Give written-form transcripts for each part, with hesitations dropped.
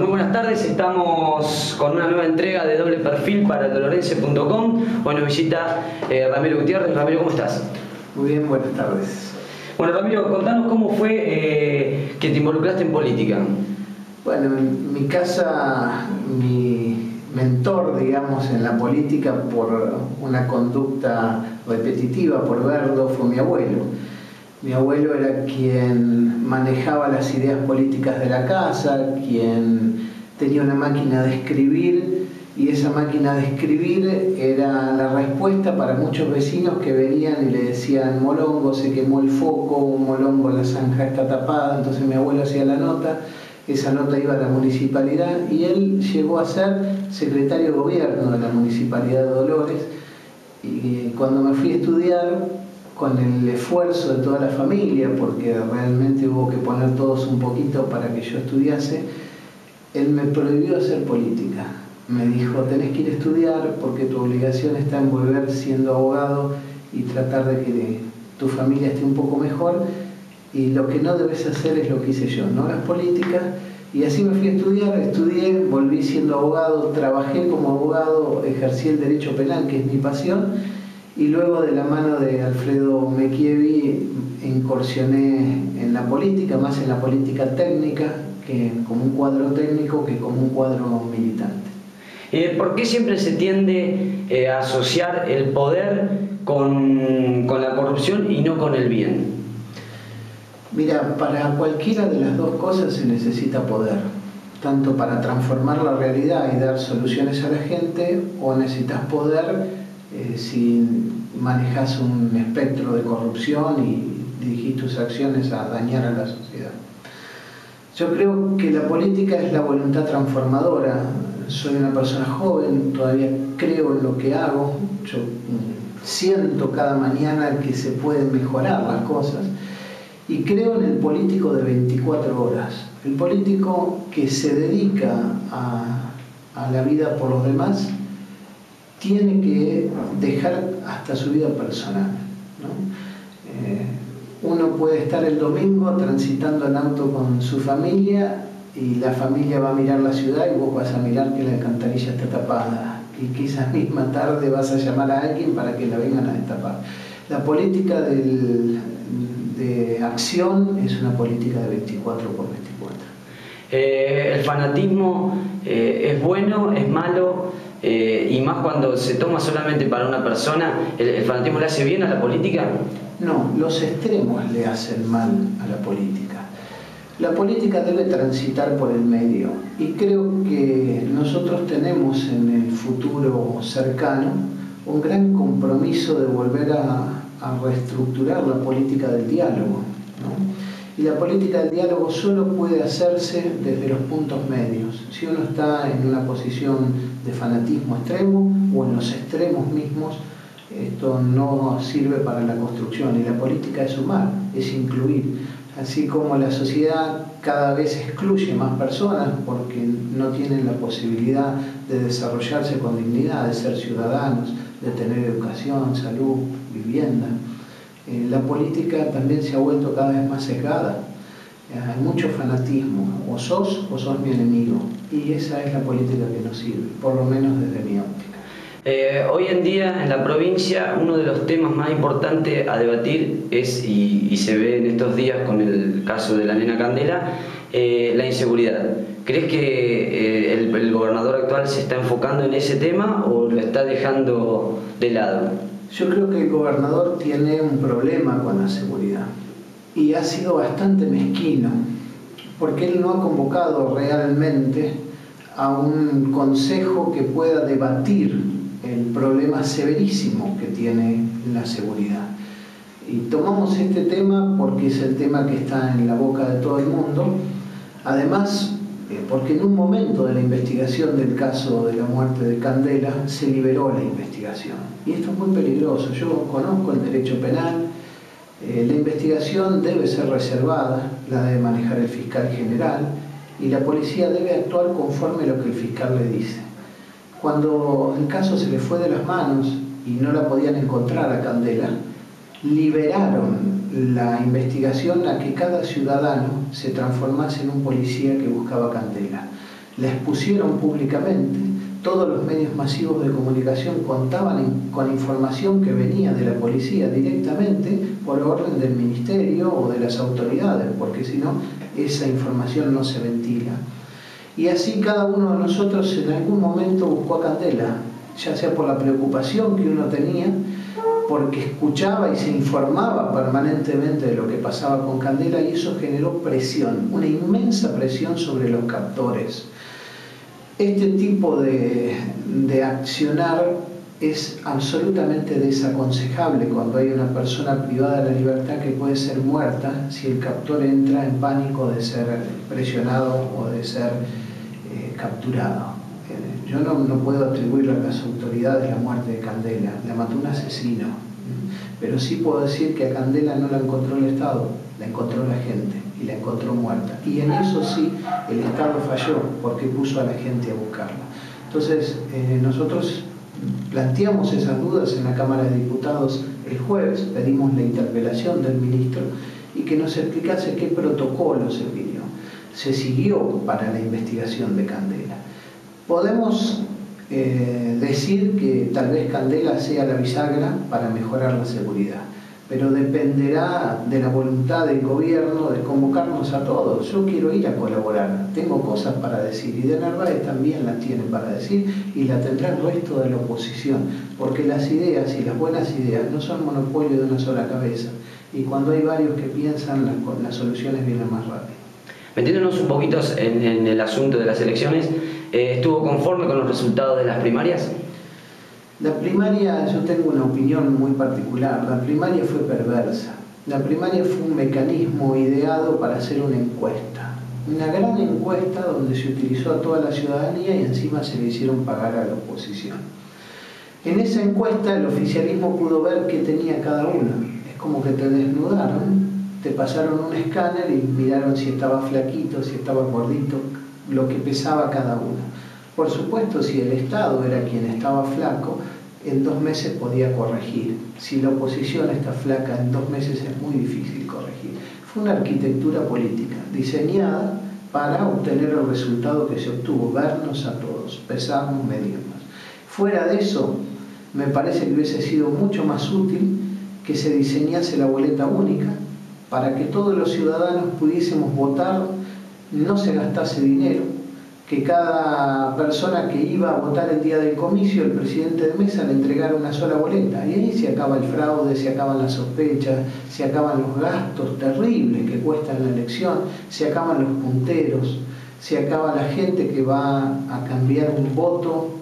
Muy buenas tardes, estamos con una nueva entrega de Doble Perfil para tolorense.com. Hoy nos visita Ramiro Gutiérrez. Ramiro, ¿cómo estás? Muy bien, buenas tardes. Bueno, Ramiro, contanos cómo fue que te involucraste en política. Bueno, en mi casa, mi mentor, digamos, en la política por una conducta repetitiva, por verlo, fue mi abuelo. Mi abuelo era quien manejaba las ideas políticas de la casa, quien tenía una máquina de escribir, y esa máquina de escribir era la respuesta para muchos vecinos que venían y le decían: Molongo, se quemó el foco, Molongo, la zanja está tapada. Entonces mi abuelo hacía la nota, esa nota iba a la municipalidad y él llegó a ser secretario de gobierno de la Municipalidad de Dolores. Y cuando me fui a estudiar, con el esfuerzo de toda la familia, porque realmente hubo que poner todos un poquito para que yo estudiase, él me prohibió hacer política. Me dijo: tenés que ir a estudiar porque tu obligación está en volver siendo abogado y tratar de que tu familia esté un poco mejor, y lo que no debes hacer es lo que hice yo, no las políticas. Y así me fui a estudiar, estudié, volví siendo abogado, trabajé como abogado, ejercí el derecho penal, que es mi pasión. Y luego, de la mano de Alfredo Mechievi, incursioné en la política, más en la política técnica, que como un cuadro técnico que como un cuadro militante. ¿Por qué siempre se tiende a asociar el poder con la corrupción y no con el bien? Mira, para cualquiera de las dos cosas se necesita poder, tanto para transformar la realidad y dar soluciones a la gente, o necesitas poder si manejas un espectro de corrupción y dirigís tus acciones a dañar a la sociedad. Yo creo que la política es la voluntad transformadora. Soy una persona joven, todavía creo en lo que hago. Yo siento cada mañana que se pueden mejorar las cosas. Y creo en el político de 24 horas. El político que se dedica a la vida por los demás tiene que dejar hasta su vida personal, ¿no? Uno puede estar el domingo transitando en auto con su familia y la familia va a mirar la ciudad y vos vas a mirar que la alcantarilla está tapada, y que esa misma tarde vas a llamar a alguien para que la vengan a destapar. La política de acción es una política de 24 por 24. ¿El fanatismo es bueno, es malo? Y más cuando se toma solamente para una persona, ¿el fanatismo le hace bien a la política? No, los extremos le hacen mal a la política. La política debe transitar por el medio, y creo que nosotros tenemos en el futuro cercano un gran compromiso de volver a reestructurar la política del diálogo, ¿no? Y la política del diálogo solo puede hacerse desde los puntos medios. Si uno está en una posición de fanatismo extremo o en los extremos mismos, esto no sirve para la construcción. Y la política es sumar, es incluir. Así como la sociedad cada vez excluye más personas porque no tienen la posibilidad de desarrollarse con dignidad, de ser ciudadanos, de tener educación, salud, vivienda, la política también se ha vuelto cada vez más sesgada. Hay mucho fanatismo, o sos mi enemigo, y esa es la política que nos sirve, por lo menos desde mi óptica. Hoy en día en la provincia uno de los temas más importantes a debatir es, y se ve en estos días con el caso de la nena Candela, la inseguridad. ¿Crees que el gobernador actual se está enfocando en ese tema o lo está dejando de lado? Yo creo que el gobernador tiene un problema con la seguridad y ha sido bastante mezquino, porque él no ha convocado realmente a un consejo que pueda debatir el problema severísimo que tiene la seguridad. Y tomamos este tema porque es el tema que está en la boca de todo el mundo. Además, porque en un momento de la investigación del caso de la muerte de Candela se liberó la investigación. Y esto es muy peligroso. Yo conozco el derecho penal. La investigación debe ser reservada, la debe manejar el fiscal general, y la policía debe actuar conforme a lo que el fiscal le dice. Cuando el caso se le fue de las manos y no la podían encontrar a Candela, liberaron la investigación a que cada ciudadano se transformase en un policía que buscaba a Candela. la expusieron públicamente. Todos los medios masivos de comunicación contaban con información que venía de la policía directamente por orden del ministerio o de las autoridades, porque si no, esa información no se ventila. Y así cada uno de nosotros en algún momento buscó a Candela, ya sea por la preocupación que uno tenía, porque escuchaba y se informaba permanentemente de lo que pasaba con Candela, y eso generó presión, una inmensa presión sobre los captores. Este tipo de accionar es absolutamente desaconsejable cuando hay una persona privada de la libertad que puede ser muerta si el captor entra en pánico de ser presionado o de ser capturado. Yo no puedo atribuirle a las autoridades la muerte de Candela, la mató un asesino, pero sí puedo decir que a Candela no la encontró el Estado, la encontró la gente y la encontró muerta. Y en eso sí el Estado falló, porque puso a la gente a buscarla. Entonces nosotros planteamos esas dudas en la Cámara de Diputados el jueves, pedimos la interpelación del ministro y que nos explicase qué protocolo se siguió para la investigación de Candela. Podemos decir que tal vez Candela sea la bisagra para mejorar la seguridad, pero dependerá de la voluntad del gobierno de convocarnos a todos. Yo quiero ir a colaborar, tengo cosas para decir, y de Narváez también las tiene para decir, y la tendrá el resto de la oposición, porque las ideas y las buenas ideas no son monopolio de una sola cabeza, y cuando hay varios que piensan, las soluciones vienen más rápido. Metiéndonos un poquito en el asunto de las elecciones, ¿estuvo conforme con los resultados de las primarias? La primaria, yo tengo una opinión muy particular, la primaria fue perversa. La primaria fue un mecanismo ideado para hacer una encuesta. Una gran encuesta donde se utilizó a toda la ciudadanía y encima se le hicieron pagar a la oposición. En esa encuesta el oficialismo pudo ver qué tenía cada uno. Es como que te desnudaron, te pasaron un escáner y miraron si estaba flaquito, si estaba gordito, lo que pesaba cada uno. Por supuesto, si el Estado era quien estaba flaco, en 2 meses podía corregir. Si la oposición está flaca, en 2 meses es muy difícil corregir. Fue una arquitectura política diseñada para obtener el resultado que se obtuvo, vernos a todos, pesarnos, medirnos. Fuera de eso, me parece que hubiese sido mucho más útil que se diseñase la boleta única para que todos los ciudadanos pudiésemos votar, no se gastase dinero, que cada persona que iba a votar el día del comicio, el presidente de mesa le entregara una sola boleta. Y ahí se acaba el fraude, se acaban las sospechas, se acaban los gastos terribles que cuestan la elección, se acaban los punteros, se acaba la gente que va a cambiar un voto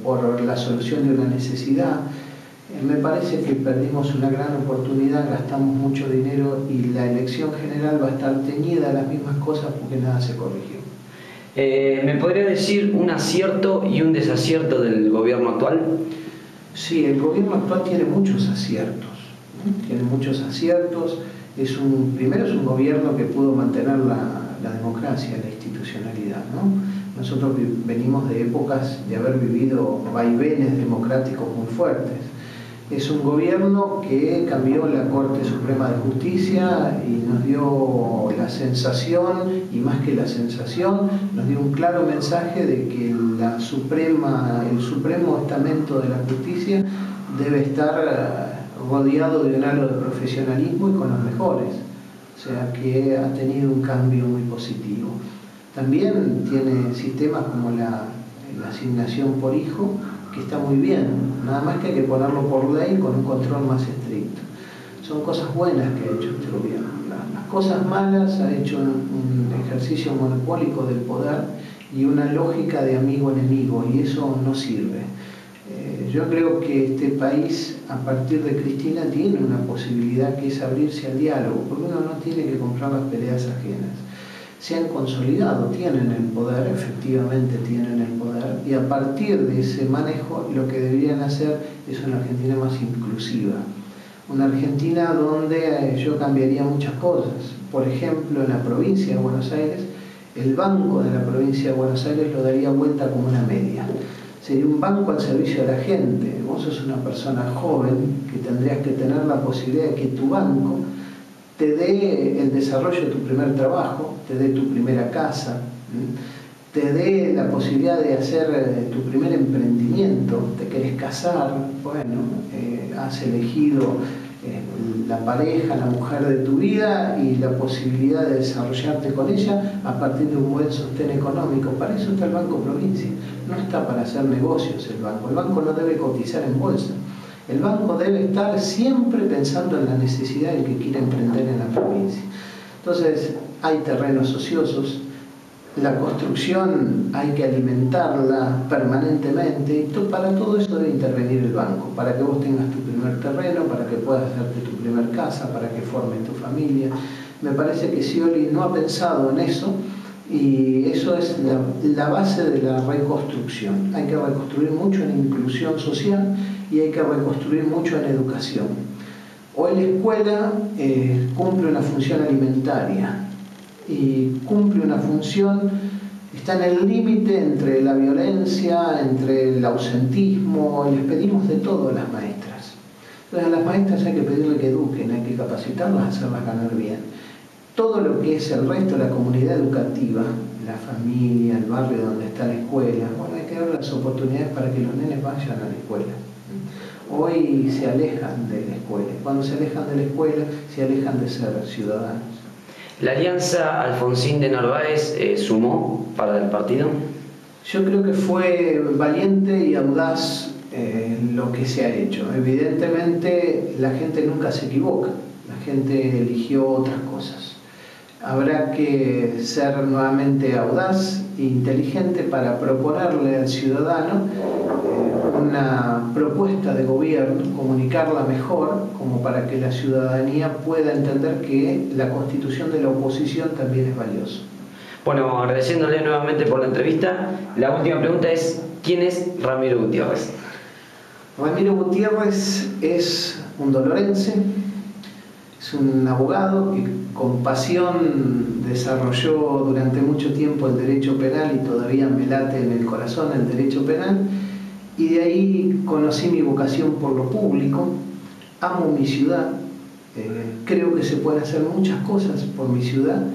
por la solución de una necesidad. Me parece que perdimos una gran oportunidad, gastamos mucho dinero y la elección general va a estar teñida de las mismas cosas porque nada se corrigió. ¿Me podría decir un acierto y un desacierto del gobierno actual? Sí, el gobierno actual tiene muchos aciertos. Tiene muchos aciertos. Primero es un gobierno que pudo mantener la democracia, la institucionalidad, ¿no? Nosotros venimos de épocas de haber vivido vaivenes democráticos muy fuertes. Es un gobierno que cambió la Corte Suprema de Justicia y nos dio la sensación, y más que la sensación, nos dio un claro mensaje de que el supremo estamento de la justicia debe estar rodeado de un halo de profesionalismo y con los mejores. O sea que ha tenido un cambio muy positivo. También tiene sistemas como la asignación por hijo, que está muy bien, nada más que hay que ponerlo por ley con un control más estricto. Son cosas buenas que ha hecho este gobierno. Las cosas malas ha hecho un ejercicio monopólico del poder y una lógica de amigo-enemigo, y eso no sirve. Yo creo que este país, a partir de Cristina, tiene una posibilidad que es abrirse al diálogo, porque uno no tiene que comprar las peleas ajenas. Se han consolidado, tienen el poder, efectivamente tienen el poder, y a partir de ese manejo lo que deberían hacer es una Argentina más inclusiva. Una Argentina donde yo cambiaría muchas cosas. Por ejemplo, en la provincia de Buenos Aires, el banco de la provincia de Buenos Aires lo daría vuelta como una media. Sería un banco al servicio de la gente. Vos sos una persona joven que tendrías que tener la posibilidad de que tu banco te dé el desarrollo de tu primer trabajo, te dé tu primera casa, te dé la posibilidad de hacer tu primer emprendimiento, te querés casar, bueno, has elegido la pareja, la mujer de tu vida y la posibilidad de desarrollarte con ella a partir de un buen sostén económico. Para eso está el Banco Provincia, no está para hacer negocios el banco no debe cotizar en bolsa. El banco debe estar siempre pensando en la necesidad del que quiere emprender en la provincia. Entonces, hay terrenos ociosos, la construcción hay que alimentarla permanentemente, y para todo eso debe intervenir el banco, para que vos tengas tu primer terreno, para que puedas hacerte tu primer casa, para que formes tu familia. Me parece que Scioli no ha pensado en eso, y eso es la base de la reconstrucción. Hay que reconstruir mucho en inclusión social y hay que reconstruir mucho en educación. Hoy la escuela cumple una función alimentaria y cumple una función, está en el límite entre la violencia, entre el ausentismo, les pedimos de todo a las maestras. Entonces a las maestras hay que pedirle que eduquen, hay que capacitarlas, hacerlas ganar bien. Todo lo que es el resto de la comunidad educativa, la familia, el barrio donde está la escuela, bueno, hay que dar las oportunidades para que los nenes vayan a la escuela. Hoy se alejan de la escuela. Cuando se alejan de la escuela, se alejan de ser ciudadanos. ¿La alianza Alfonsín de Narváez sumó para el partido? Yo creo que fue valiente y audaz lo que se ha hecho. Evidentemente la gente nunca se equivoca, la gente eligió otras cosas. Habrá que ser nuevamente audaz e inteligente para proponerle al ciudadano una propuesta de gobierno, comunicarla mejor, como para que la ciudadanía pueda entender que la constitución de la oposición también es valiosa. Bueno, agradeciéndole nuevamente por la entrevista, la última pregunta es: ¿quién es Ramiro Gutiérrez? Ramiro Gutiérrez es un dolorense, es un abogado que con pasión desarrolló durante mucho tiempo el derecho penal y todavía me late en el corazón el derecho penal, y de ahí conocí mi vocación por lo público, amo mi ciudad, creo que se pueden hacer muchas cosas por mi ciudad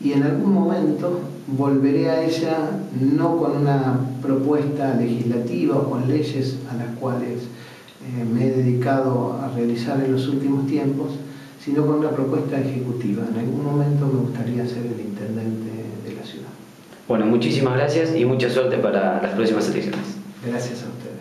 y en algún momento volveré a ella no con una propuesta legislativa o con leyes a las cuales me he dedicado a realizar en los últimos tiempos, sino con una propuesta ejecutiva. En algún momento me gustaría ser el intendente de la ciudad. Bueno, muchísimas gracias y mucha suerte para las próximas elecciones. Gracias a ustedes.